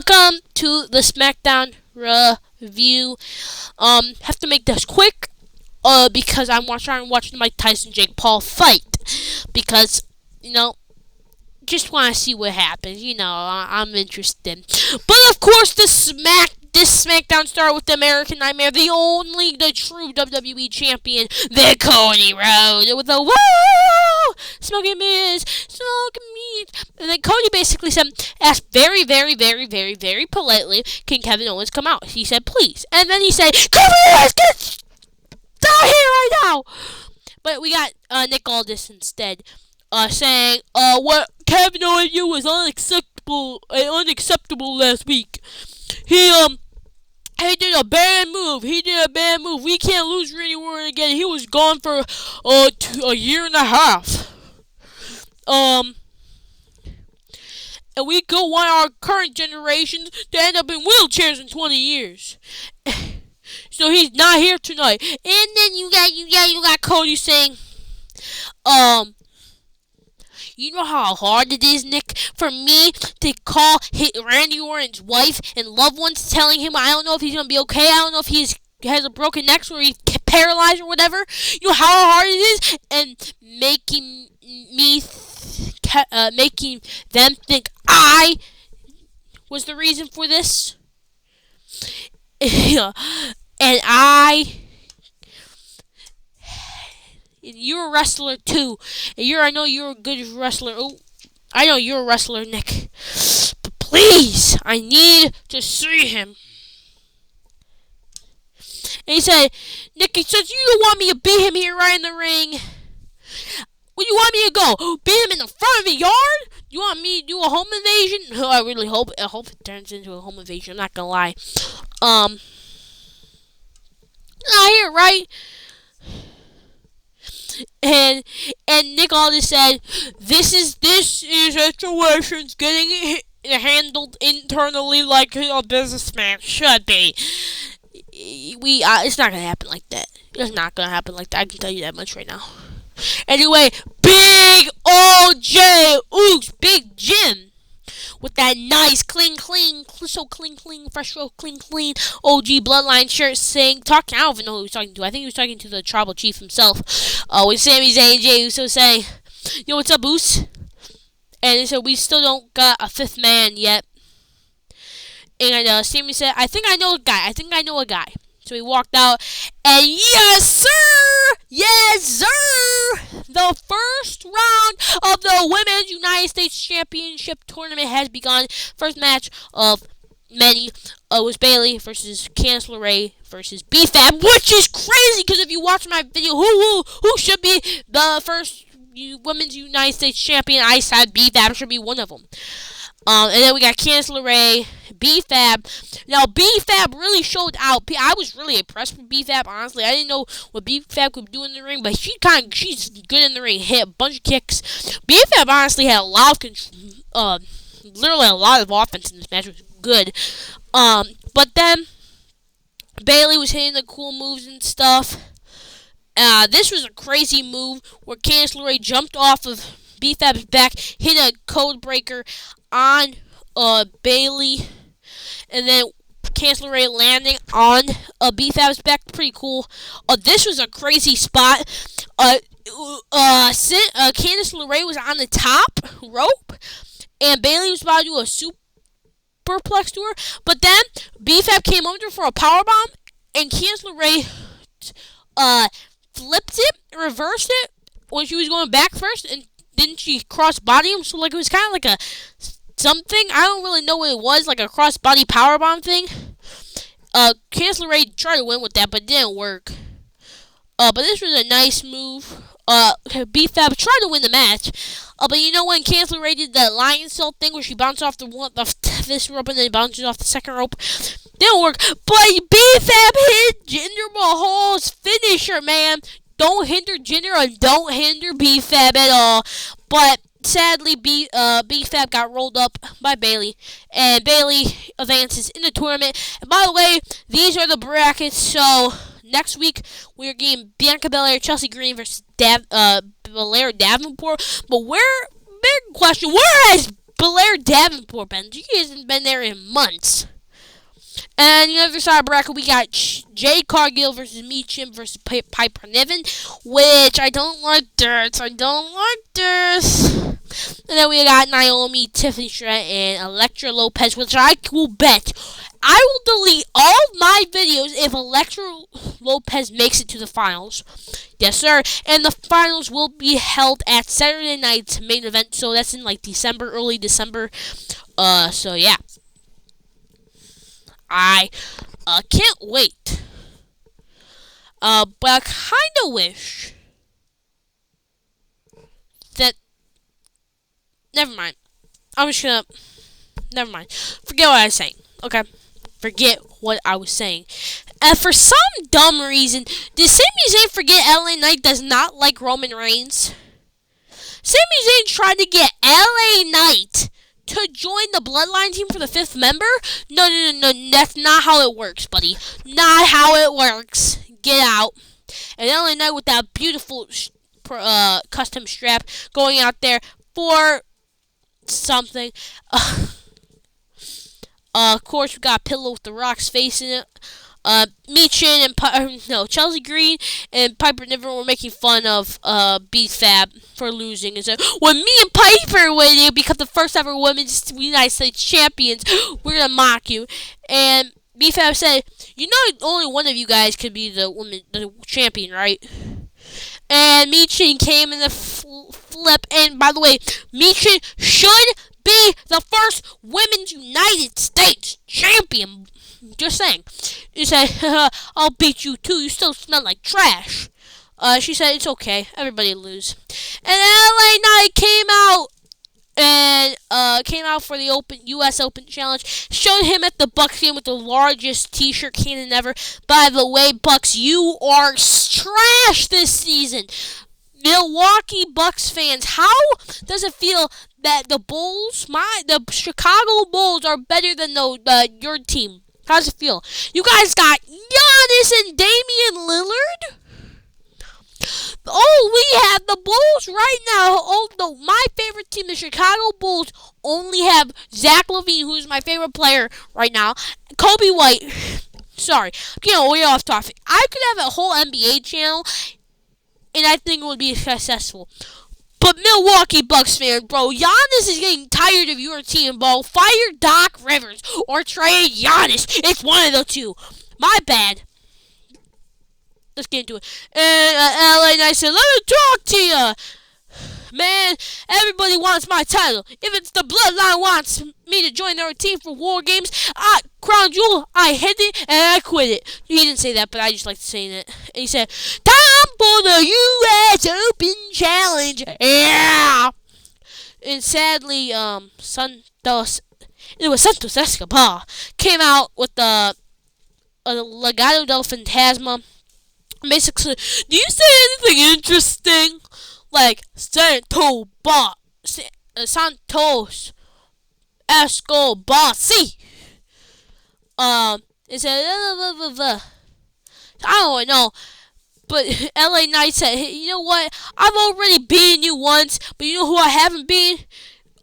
Welcome to the SmackDown review. Have to make this quick, because I'm trying to watch the Mike Tyson Jake Paul fight, because just want to see what happens. I'm interested. But of course, this SmackDown started with the American Nightmare, the true WWE champion, the Cody Rhodes, with a whoa, smoking mirrors, and then Cody basically asked very, very, very, very, very politely, can Kevin Owens come out? He said, please. And then he said, Kevin Owens, get down here right now! But we got Nick Aldis instead, saying, what Kevin Owens did was unacceptable last week. He did a bad move. We can't lose Randy Orton again. He was gone for a year and a half. And we don't want our current generations to end up in wheelchairs in 20 years. So he's not here tonight. And then you got Cody saying, you know how hard it is, Nick, for me to call Randy Orton's wife and loved ones, telling him I don't know if he's going to be okay. I don't know if he has a broken neck or he's paralyzed or whatever. You know how hard it is? And making them think I was the reason for this. And you're a wrestler too. And I know you're a good wrestler. Oh, I know you're a wrestler, Nick. But please, I need to see him. And he said, Nick, he says, you don't want me to beat him here right in the ring. Where do you want me to go? Beat him in the front of the yard? You want me to do a home invasion? Oh, I really hope it turns into a home invasion. I'm not gonna lie. Not here, right? And Nick Aldis said, this situation's getting handled internally like a businessman should be. It's not gonna happen like that. It's not gonna happen like that. I can tell you that much right now. Anyway, Big OJ Oops, Big Jim, with that nice clean, fresh, clean OG Bloodline shirt, I don't even know who he was talking to. I think he was talking to the Tribal Chief himself. With Sami Zayn and Jey Uso saying, yo, what's up, Boos? And he said, we still don't got a fifth man yet. And Sami said, I think I know a guy. So he walked out, and yes, sir! The first round of the Women's United States Championship Tournament has begun. First match of many was Bayley versus Candice LeRae versus BFAB, which is crazy, because if you watch my video, who should be the first Women's United States Champion, I said BFAB should be one of them. And then we got Candice LeRae, BFAB. Now, BFAB really showed out. I was really impressed with BFAB, honestly. I didn't know what BFAB could do in the ring, but she's good in the ring. Hit a bunch of kicks. BFAB honestly had a lot of literally a lot of offense in this match. It was good. But then Bayley was hitting the cool moves and stuff. This was a crazy move where Candice LeRae jumped off of BFAB's back, hit a code breaker on Bayley, and then Candice LeRae landing on BFAB's back. Pretty cool. This was a crazy spot. Candice LeRae was on the top rope, and Bayley was about to do a superplex to her, but then BFAB came under for a powerbomb, and Candice LeRae flipped it, reversed it when she was going back first, and didn't she cross-body him? So, it was kind of like a something. I don't really know what it was, like a cross-body powerbomb thing. Candice LeRae tried to win with that, but it didn't work. But this was a nice move. BFAB tried to win the match. But you know when Candice LeRae did the lion cell thing where she bounced off this rope and then bounces off the second rope? Didn't work. But BFAB hit Jinder Mahal's finisher, man. Don't hinder Jinder and don't hinder BFAB at all. But sadly, BFAB got rolled up by Bayley, and Bayley advances in the tournament. And by the way, these are the brackets. So next week we are getting Bianca Belair, Chelsea Green versus Belair Davenport. But big question, where has Blair Davenport been? She hasn't been there in months. And the other side of the bracket, we got Jay Cargill versus Meacham versus Piper Niven, which I don't like this. And then we got Naomi, Tiffany Stratton, and Elektra Lopez, which I will bet I will delete all of my videos if Elektra Lopez makes it to the finals. Yes, sir. And the finals will be held at Saturday night's main event, so that's in like December, early December. So yeah. I can't wait. But I kind of wish that. Never mind. Never mind. Forget what I was saying. Okay. Forget what I was saying. And for some dumb reason, did Sami Zayn forget LA Knight does not like Roman Reigns? Sami Zayn tried to get LA Knight to join the Bloodline team for the 5th member? No, that's not how it works, buddy. Not how it works. Get out. And LA Knight with that beautiful custom strap going out there for something. Of course, we got a pillow with the Rock's face in it. Meechin and Chelsea Green and Piper Niven were making fun of B-Fab for losing and said, when me and Piper win, you become the first ever women's United States champions, we're gonna mock you. And B-Fab said, you know only one of you guys could be the champion, right? And Meechin came in the flip, and by the way, Meechin should be the first women's United States champion. Just saying. He said, I'll beat you too. You still smell like trash. She said, it's okay. Everybody lose. And LA Knight came out for the U.S. Open Challenge. Showed him at the Bucks game with the largest T-shirt cannon ever. By the way, Bucks, you are trash this season. Milwaukee Bucks fans, how does it feel that the Chicago Bulls are better than your team? How does it feel? You guys got Giannis and Damian Lillard? Oh, we have the Bulls right now. Although my favorite team, the Chicago Bulls, only have Zach LaVine, who's my favorite player right now. Kobe White. Sorry. We're off topic. I could have a whole NBA channel, and I think it would be successful. But Milwaukee Bucks fan, bro, Giannis is getting tired of your team, bro. Fire Doc Rivers or trade Giannis. It's one of the two. My bad. Let's get into it. And LA Knight said, let me talk to you. Man, everybody wants my title. If it's the Bloodline wants me to join their team for War Games, Crown Jewel, I hit it and I quit it. He didn't say that, but I just like saying it. And he said, time for the U.S. Open Challenge. Yeah. And sadly, Santos Escobar came out with a Legado del Fantasma. Basically, do you say anything interesting? Like Santos Escobar. See. It said, I don't know. But LA Knight said, hey, you know what? I've already beaten you once, but you know who I haven't beaten?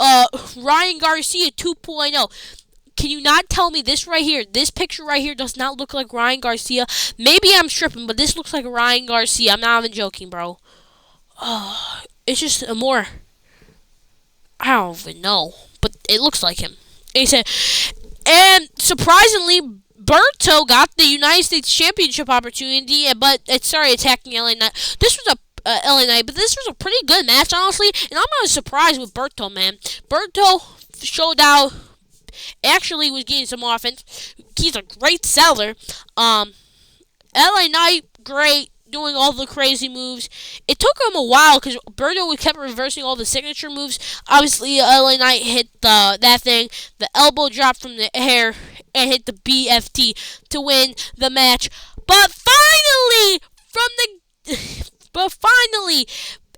Ryan Garcia 2.0. Can you not tell me this right here? This picture right here does not look like Ryan Garcia. Maybe I'm stripping, but this looks like Ryan Garcia. I'm not even joking, bro. It's just a more, I don't even know, but it looks like him. And he said, and surprisingly, Berto got the United States Championship opportunity, but it started attacking LA Knight. This was LA Knight, but this was a pretty good match, honestly, and I'm not surprised with Berto, man. Berto showed out, actually was getting some offense. He's a great seller. LA Knight, great. Doing all the crazy moves. It took him a while because Berto kept reversing all the signature moves. Obviously, LA Knight hit that thing, the elbow drop from the air, and hit the BFT to win the match. But finally,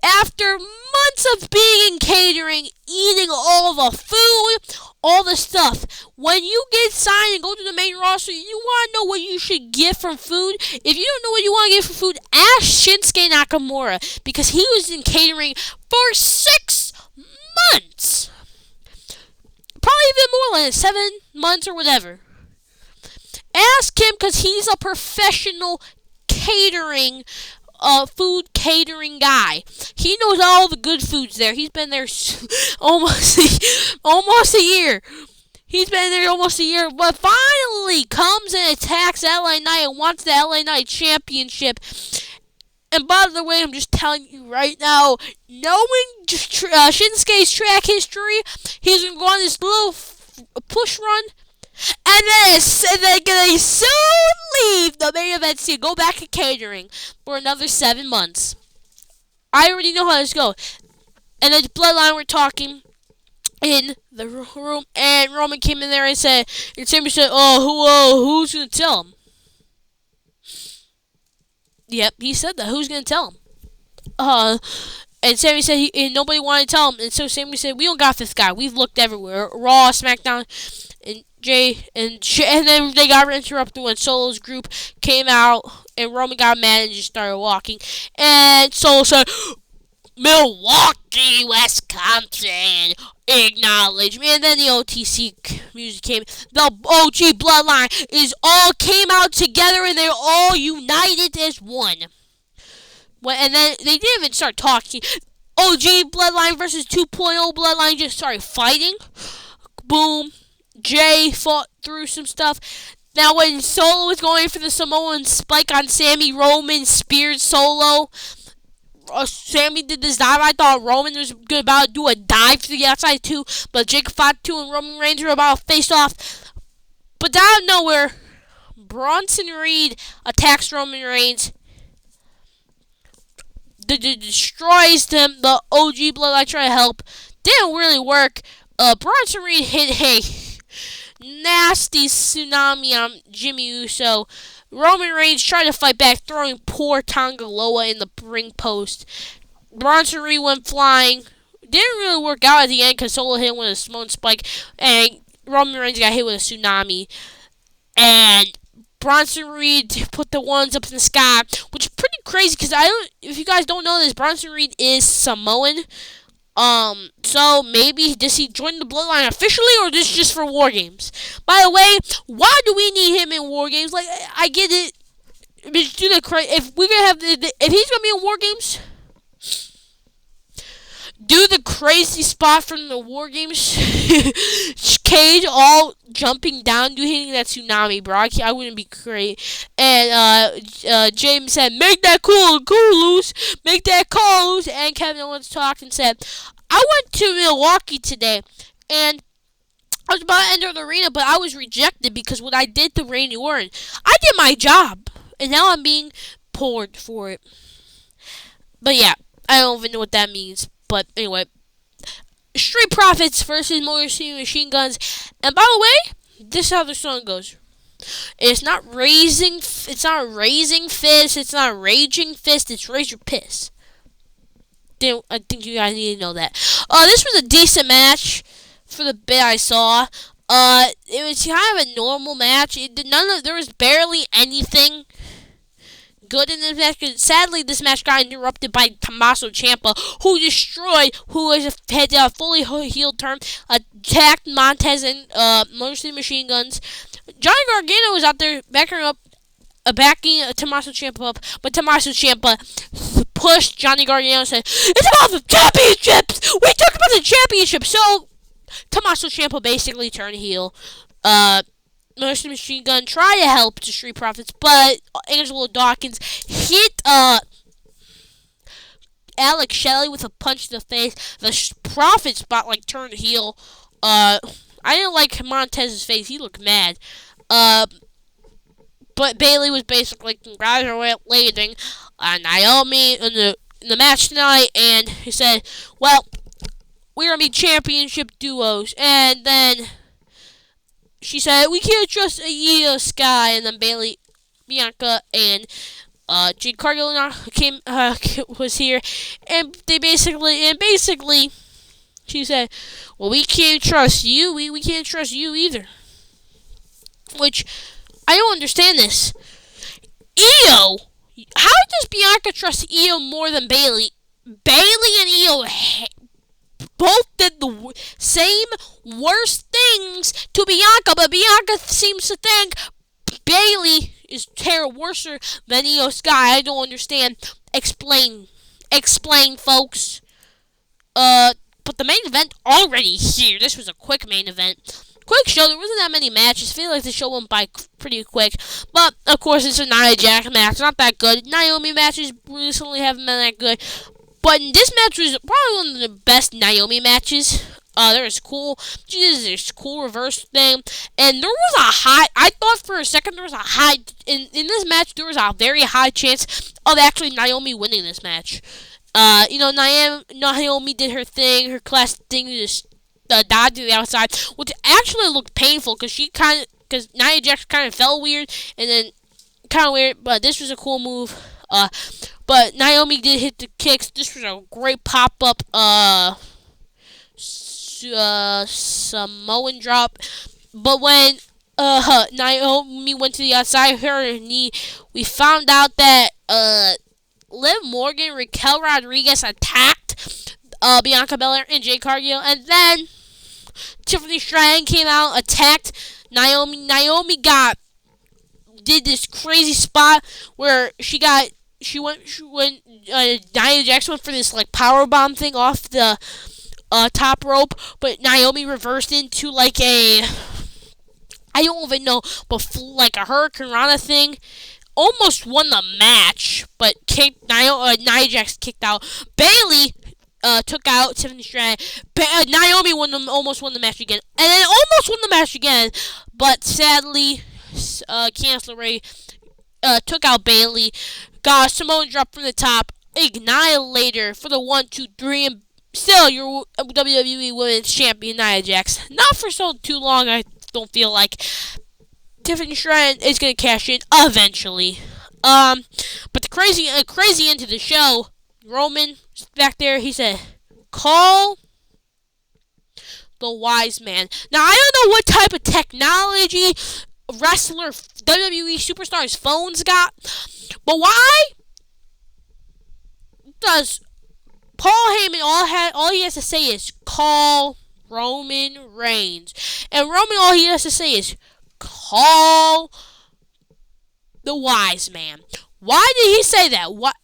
after months of being in catering, eating all the food, all the stuff, when you get signed and go to the main roster, you want to know what you should get from food. If you don't know what you want to get from food, ask Shinsuke Nakamura, because he was in catering for 6 months. probably even more like 7 months or whatever. Ask him because he's a professional catering, food catering guy. He knows all the good foods there. He's been there almost a year. He's been there almost a year, but finally comes and attacks LA Knight and wants the LA Knight championship. And by the way, I'm just telling you right now, knowing Shinsuke's track history, he's going to go on this little push run, and then gonna soon leave the main event scene, go back to catering for another 7 months. I already know how this goes. And then Bloodline were talking in the room, and Roman came in there and said, Sammy said, who's gonna tell him? Yep, he said that. Who's gonna tell him? And Sammy said nobody wanted to tell him, and so Sammy said, we don't got this guy. We've looked everywhere, Raw, SmackDown, and and then they got interrupted when Solo's group came out, and Roman got mad and just started walking, and Solo said, Milwaukee, Wisconsin, acknowledge me. And then the OTC music came. The OG Bloodline all came out together, and they're all united as one. And then they didn't even start talking. OG Bloodline versus 2.0 Bloodline just started fighting. Boom. Jay fought through some stuff. Now when Solo was going for the Samoan spike on Sammy, Roman speared Solo. Sammy did this dive. I thought Roman was about to do a dive to the outside too, but Jake fought too, and Roman Reigns were about to face off. But out of nowhere, Bronson Reed attacks Roman Reigns. Destroys them. The OG Bloodline try to help. Didn't really work. Bronson Reed hit a nasty tsunami on Jimmy Uso. Roman Reigns tried to fight back, throwing poor Tonga Loa in the ring post. Bronson Reed went flying. Didn't really work out at the end because Solo hit with a Samoan spike, and Roman Reigns got hit with a tsunami. And Bronson Reed put the ones up in the sky, which is pretty crazy because if you guys don't know this, Bronson Reed is Samoan. So maybe does he join the Bloodline officially, or this is just for War Games? By the way, why do we need him in War Games? Like, I get it. If we're gonna have if he's gonna be in War Games, do the crazy spot from the War Games cage, all jumping down, hitting that tsunami, bro. I wouldn't be great. And James said, make that call loose, make that call loose. And Kevin Owens talked and said, I went to Milwaukee today, and I was about to enter the arena, but I was rejected because what I did to Randy Orton. I did my job, and now I'm being poured for it. But yeah, I don't even know what that means. But anyway, Street Profits versus Motor City Machine Guns. And by the way, this is how the song goes. It's not raising fist, it's not raging fist, it's raise your piss. I think you guys need to know that. This was a decent match for the bit I saw. It was kind of a normal match. There was barely anything good in this match. Sadly, this match got interrupted by Tommaso Ciampa, who had a fully heel turn, attacked Montez and Motor City Machine Guns. Johnny Gargano was out there backing Tommaso Ciampa up, but Tommaso Ciampa pushed Johnny Gargano and said, "It's about the championships! We talked about the championship!" So Tommaso Ciampa basically turned heel. Motor City Machine Gun tried to help the Street Profits, but Angelo Dawkins hit Alex Shelley with a punch to the face. The Profits turned heel. I didn't like Montez's face. He looked mad. But Bayley was basically congratulating Naomi in the match tonight, and he said, well, we're going to be championship duos. And then she said, we can't trust Io Sky. And then Bayley, Bianca, and Jade Cargill was here. And basically, she said, well, we can't trust you. We can't trust you either. Which, I don't understand this. Io, how does Bianca trust Io more than Bayley? Bayley and Io both did the same worst things to Bianca, but Bianca seems to think Bailey is worse than Io Sky. I don't understand. Explain, folks. But the main event already here. This was a quick main event. Quick show. There wasn't that many matches. I feel like the show went by pretty quick. But, of course, it's a Nia Jax match. Not that good. Naomi matches recently haven't been that good. But this match was probably one of the best Naomi matches. There was cool. She did this cool reverse thing. And there was a high. I thought for a second there was a high. In this match, there was a very high chance of actually Naomi winning this match. Naomi did her thing, her classic thing, just dodge to the outside, which actually looked painful because Nia Jax kind of fell weird and then kind of weird, but this was a cool move. But Naomi did hit the kicks. This was a great pop up Samoan drop. But when Naomi went to the outside, her knee, we found out that Liv Morgan, Raquel Rodriguez attacked Bianca Belair and Jade Cargill, and then Tiffany Stratton came out, attacked Naomi. Naomi did this crazy spot where Nia Jax went for this like power bomb thing off the top rope, but Naomi reversed into like I don't even know, but like a Hurricane Rana thing. Almost won the match, but Nia Jax kicked out. Bailey took out Tiffany Stratton. Naomi almost won the match again, and then almost won the match again, but sadly, Candice LeRae took out Bailey. Got a Samoan drop from the top. Annihilator for the 1, 2, 3, and still your WWE Women's Champion Nia Jax. Not for too long. I don't feel like. Tiffany Stratton is going to cash in eventually. But the crazy end to the show, Roman back there, he said, call the wise man. Now, I don't know what type of technology wrestler WWE superstars' phones got, but why does Paul Heyman all he has to say is, call Roman Reigns? And Roman, all he has to say is, call the wise man. Why did he say that? What?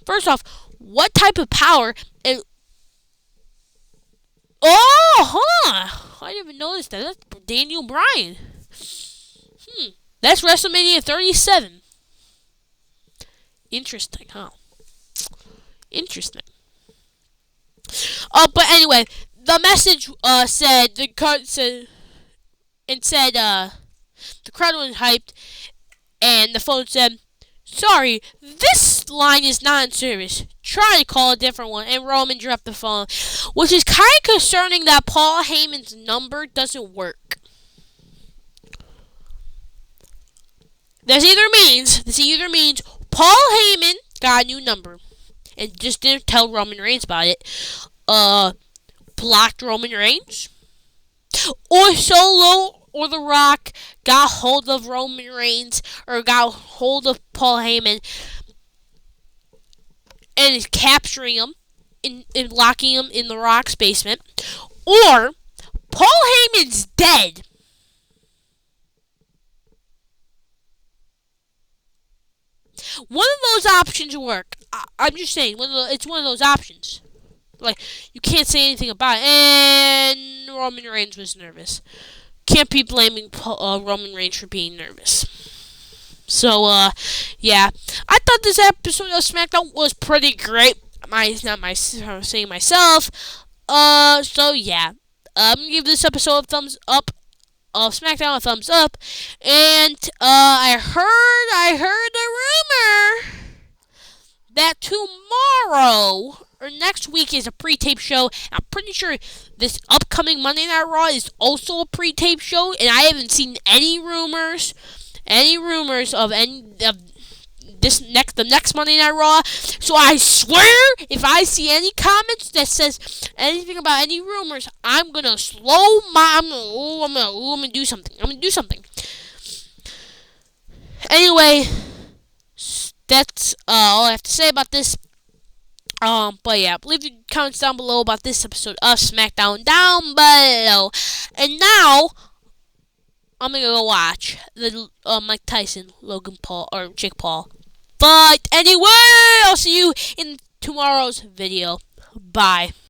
First off, what type of power? I didn't even notice that. That's Daniel Bryan. That's WrestleMania 37. Interesting, huh? Interesting. But anyway, the message said the crowd was hyped, and the phone said, sorry, this line is not in service. Try to call a different one. And Roman dropped the phone, which is kind of concerning that Paul Heyman's number doesn't work. This either means Paul Heyman got a new number and just didn't tell Roman Reigns about it. Blocked Roman Reigns, or Solo or The Rock got hold of Roman Reigns or got hold of Paul Heyman and is capturing him and locking him in The Rock's basement, or Paul Heyman's dead. One of those options work. I'm just saying, it's one of those options. Like, you can't say anything about it. And Roman Reigns was nervous. Can't be blaming Roman Reigns for being nervous. So, yeah. I thought this episode of SmackDown was pretty great. I'm saying myself. So, yeah. I'm going to give this episode a thumbs up. Of SmackDown a thumbs up. And, I heard a rumor that tomorrow or next week is a pre-tape show. I'm pretty sure this upcoming Monday Night Raw is also a pre-tape show, and I haven't seen any rumors of the next Monday Night Raw. So I swear, if I see any comments that says anything about any rumors, I'm gonna I'm gonna do something. I'm gonna do something. Anyway, that's all I have to say about this. But yeah, leave your comments down below about this episode of SmackDown down below. And now, I'm gonna go watch the Mike Tyson, Logan Paul, or Jake Paul fight. Anyway, I'll see you in tomorrow's video. Bye.